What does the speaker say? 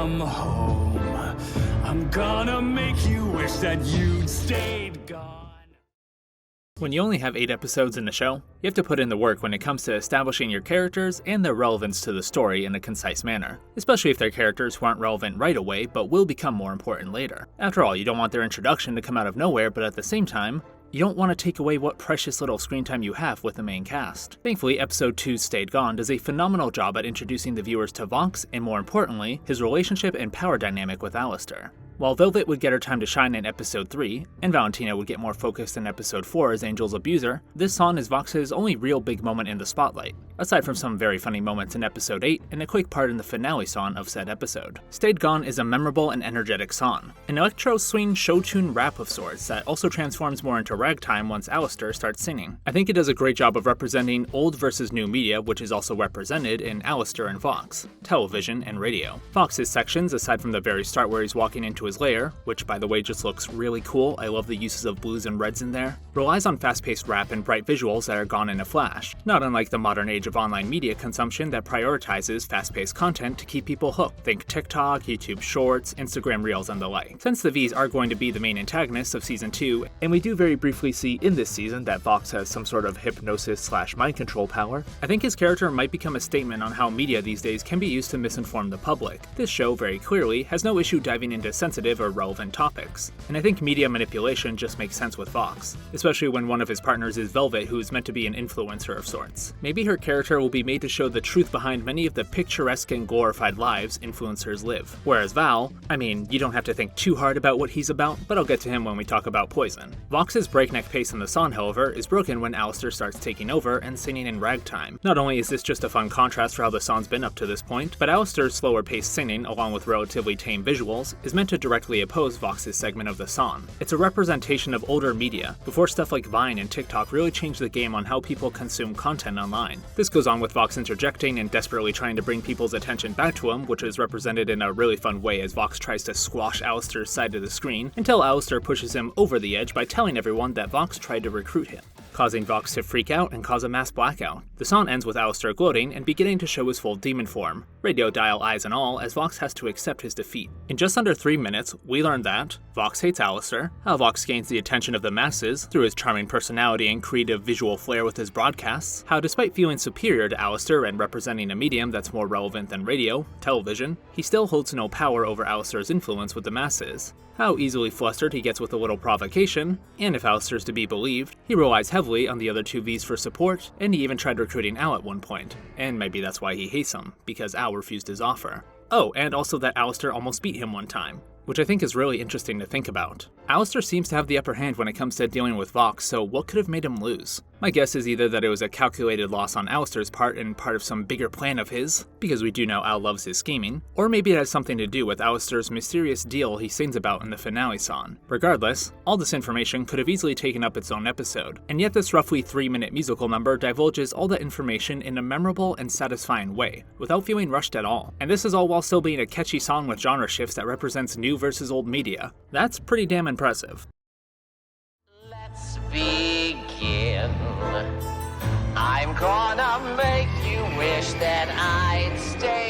come home. I'm gonna make you wish that you'd stayed gone. When you only have 8 episodes in the show, you have to put in the work when it comes to establishing your characters and their relevance to the story in a concise manner, especially if they're characters who aren't relevant right away but will become more important later. After all, you don't want their introduction to come out of nowhere, but at the same time, you don't want to take away what precious little screen time you have with the main cast. Thankfully, Episode 2's Stayed Gone does a phenomenal job at introducing the viewers to Vox and, more importantly, his relationship and power dynamic with Alistair. While Velvet would get her time to shine in Episode 3, and Valentina would get more focused in Episode 4 as Angel's abuser, this song is Vox's only real big moment in the spotlight, aside from some very funny moments in Episode 8 and a quick part in the finale song of said episode. Stayed Gone is a memorable and energetic song, an electro-swing show-tune rap of sorts that also transforms more into ragtime once Alistair starts singing. I think it does a great job of representing old versus new media, which is also represented in Alistair and Vox, television and radio. Vox's sections, aside from the very start where he's walking into his lair, which by the way just looks really cool, I love the uses of blues and reds in there, relies on fast-paced rap and bright visuals that are gone in a flash, not unlike the modern age of online media consumption that prioritizes fast-paced content to keep people hooked. Think TikTok, YouTube Shorts, Instagram Reels, and the like. Since the V's are going to be the main antagonists of Season 2, and we do very briefly see in this season that Vox has some sort of hypnosis/mind control power, I think his character might become a statement on how media these days can be used to misinform the public. This show, very clearly, has no issue diving into sensitive or relevant topics, and I think media manipulation just makes sense with Vox, especially when one of his partners is Velvet, who is meant to be an influencer of sorts. Maybe her character will be made to show the truth behind many of the picturesque and glorified lives influencers live. Whereas Val, I mean, you don't have to think too hard about what he's about, but I'll get to him when we talk about Poison. Vox's breakneck pace in the song, however, is broken when Alistair starts taking over and singing in ragtime. Not only is this just a fun contrast for how the song's been up to this point, but Alistair's slower paced singing, along with relatively tame visuals, is meant to directly oppose Vox's segment of the song. It's a representation of older media, before stuff like Vine and TikTok really changed the game on how people consume content online. This goes on with Vox interjecting and desperately trying to bring people's attention back to him, which is represented in a really fun way as Vox tries to squash Alistair's side of the screen, until Alistair pushes him over the edge by telling everyone that Vox tried to recruit him, causing Vox to freak out and cause a mass blackout. The song ends with Alistair gloating and beginning to show his full demon form, radio dial eyes and all, as Vox has to accept his defeat. In just under 3 minutes, we learn that Vox hates Alistair, how Vox gains the attention of the masses through his charming personality and creative visual flair with his broadcasts, how despite feeling superior to Alistair and representing a medium that's more relevant than radio, television, he still holds no power over Alistair's influence with the masses, how easily flustered he gets with a little provocation, and if Alistair's to be believed, he relies heavily on the other two V's for support, and he even tried recruiting Al at one point, and maybe that's why he hates him, because Al refused his offer. Oh, and also that Alistair almost beat him one time, which I think is really interesting to think about. Alistair seems to have the upper hand when it comes to dealing with Vox, so what could have made him lose? My guess is either that it was a calculated loss on Alistair's part and part of some bigger plan of his, because we do know Al loves his scheming, or maybe it has something to do with Alistair's mysterious deal he sings about in the finale song. Regardless, all this information could have easily taken up its own episode, and yet this roughly 3-minute musical number divulges all that information in a memorable and satisfying way, without feeling rushed at all. And this is all while still being a catchy song with genre shifts that represents new versus old media. That's pretty damn impressive. Let's begin. I'm gonna make you wish that I'd stay.